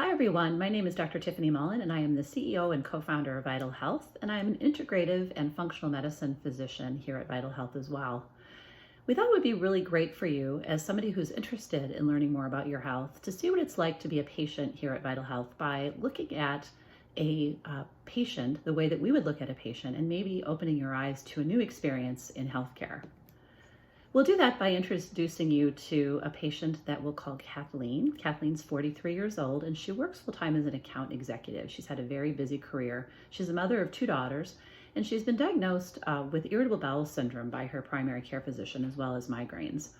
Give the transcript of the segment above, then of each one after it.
Hi everyone, my name is Dr. Tiffany Mullen and I am the CEO and co-founder of Vital Health, and I am an integrative and functional medicine physician here at Vital Health as well. We thought it would be really great for you as somebody who's interested in learning more about your health to see what it's like to be a patient here at Vital Health by looking at a patient the way that we would look at a patient and maybe opening your eyes to a new experience in healthcare. We'll do that by introducing you to a patient that we'll call Kathleen. Kathleen's 43 years old and she works full-time as an account executive. She's had a very busy career. She's a mother of two daughters and she's been diagnosed with irritable bowel syndrome by her primary care physician as well as migraines.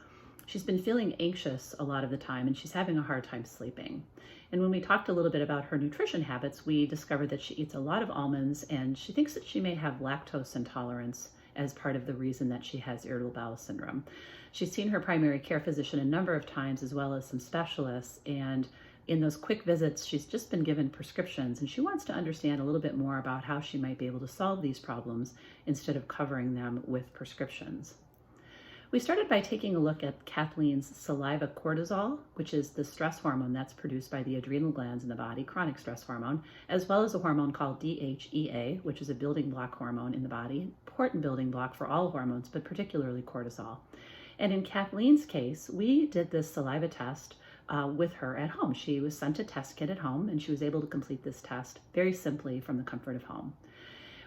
She's been feeling anxious a lot of the time and she's having a hard time sleeping. And when we talked a little bit about her nutrition habits, we discovered that she eats a lot of almonds and she thinks that she may have lactose intolerance as part of the reason that she has irritable bowel syndrome. She's seen her primary care physician a number of times as well as some specialists, and in those quick visits she's just been given prescriptions and she wants to understand a little bit more about how she might be able to solve these problems instead of covering them with prescriptions. We started by taking a look at Kathleen's saliva cortisol, which is the stress hormone that's produced by the adrenal glands in the body, chronic stress hormone, as well as a hormone called DHEA, which is a building block hormone in the body, important building block for all hormones, but particularly cortisol. And in Kathleen's case, we did this saliva test with her at home. She was sent a test kit at home and she was able to complete this test very simply from the comfort of home.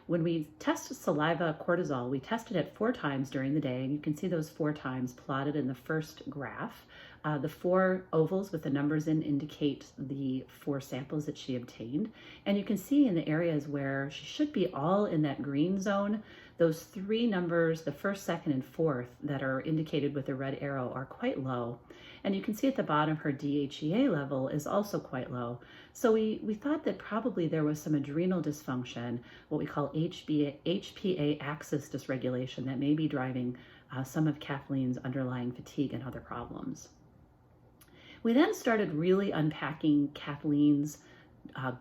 When we test saliva cortisol, we tested it 4 times during the day, and you can see those 4 times plotted in the first graph. The 4 ovals with the numbers in indicate the 4 samples that she obtained. And you can see in the areas where she should be all in that green zone, those 3 numbers, the first, second, and fourth that are indicated with the red arrow are quite low. And you can see at the bottom her DHEA level is also quite low. So we thought that probably there was some adrenal dysfunction, what we call HPA axis dysregulation, that may be driving some of Kathleen's underlying fatigue and other problems. We then started really unpacking Kathleen's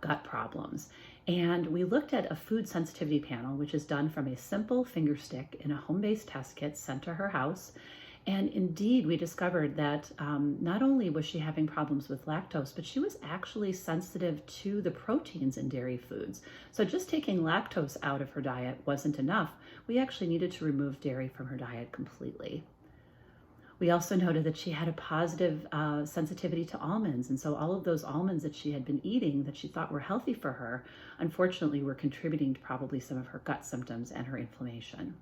gut problems. And we looked at a food sensitivity panel, which is done from a simple finger stick in a home-based test kit sent to her house. And indeed, we discovered that not only was she having problems with lactose, but she was actually sensitive to the proteins in dairy foods. So just taking lactose out of her diet wasn't enough. We actually needed to remove dairy from her diet completely. We also noted that she had a positive sensitivity to almonds. And so all of those almonds that she had been eating that she thought were healthy for her, unfortunately were contributing to probably some of her gut symptoms and her inflammation.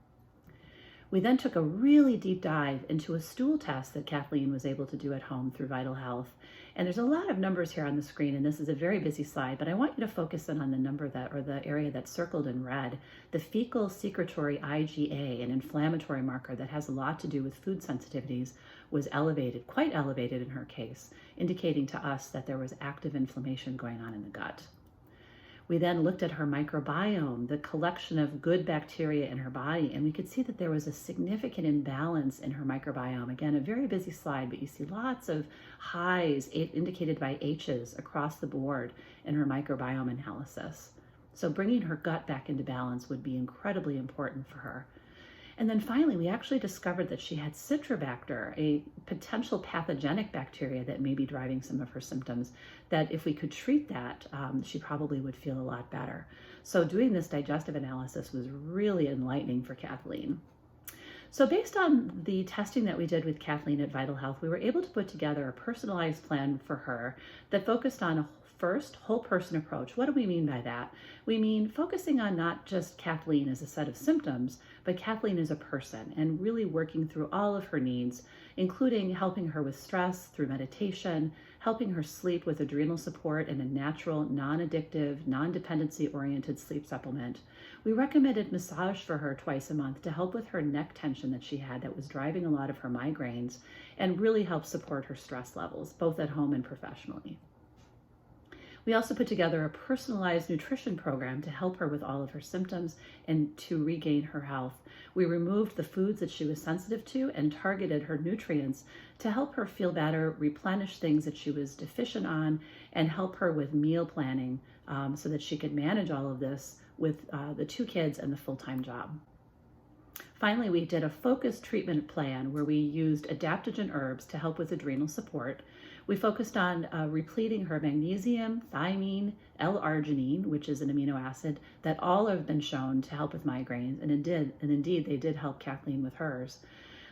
We then took a really deep dive into a stool test that Kathleen was able to do at home through Vital Health. And there's a lot of numbers here on the screen, and this is a very busy slide, but I want you to focus in on the number that, or the area that's circled in red, the fecal secretory IgA, an inflammatory marker that has a lot to do with food sensitivities, was elevated, quite elevated in her case, indicating to us that there was active inflammation going on in the gut. We then looked at her microbiome, the collection of good bacteria in her body, and we could see that there was a significant imbalance in her microbiome. Again, a very busy slide, but you see lots of highs indicated by H's across the board in her microbiome analysis. So bringing her gut back into balance would be incredibly important for her. And then finally, we actually discovered that she had citrobacter, a potential pathogenic bacteria that may be driving some of her symptoms, that if we could treat that, she probably would feel a lot better. So doing this digestive analysis was really enlightening for Kathleen. So based on the testing that we did with Kathleen at Vital Health, we were able to put together a personalized plan for her that focused on a first, whole person approach. What do we mean by that? We mean focusing on not just Kathleen as a set of symptoms, but Kathleen as a person, and really working through all of her needs, including helping her with stress through meditation, helping her sleep with adrenal support and a natural, non-addictive, non-dependency-oriented sleep supplement. We recommended massage for her twice a month to help with her neck tension that she had that was driving a lot of her migraines and really help support her stress levels, both at home and professionally. We also put together a personalized nutrition program to help her with all of her symptoms and to regain her health. We removed the foods that she was sensitive to and targeted her nutrients to help her feel better, replenish things that she was deficient on, and help her with meal planning so that she could manage all of this with the 2 kids and the full-time job. Finally, we did a focused treatment plan where we used adaptogen herbs to help with adrenal support. We focused on repleting her magnesium, thiamine, L-arginine, which is an amino acid that all have been shown to help with migraines, and indeed they did help Kathleen with hers.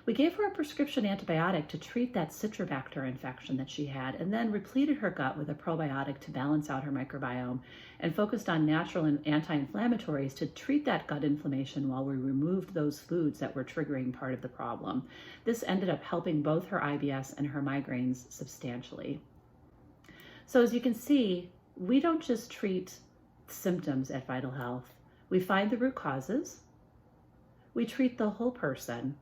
We gave her a prescription antibiotic to treat that citrobacter infection that she had, and then repleted her gut with a probiotic to balance out her microbiome, and focused on natural and anti-inflammatories to treat that gut inflammation while we removed those foods that were triggering part of the problem. This ended up helping both her IBS and her migraines substantially. So as you can see, we don't just treat symptoms at Vital Health. We find the root causes, we treat the whole person,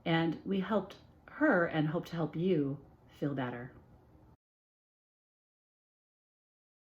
and we helped her and hope to help you feel better.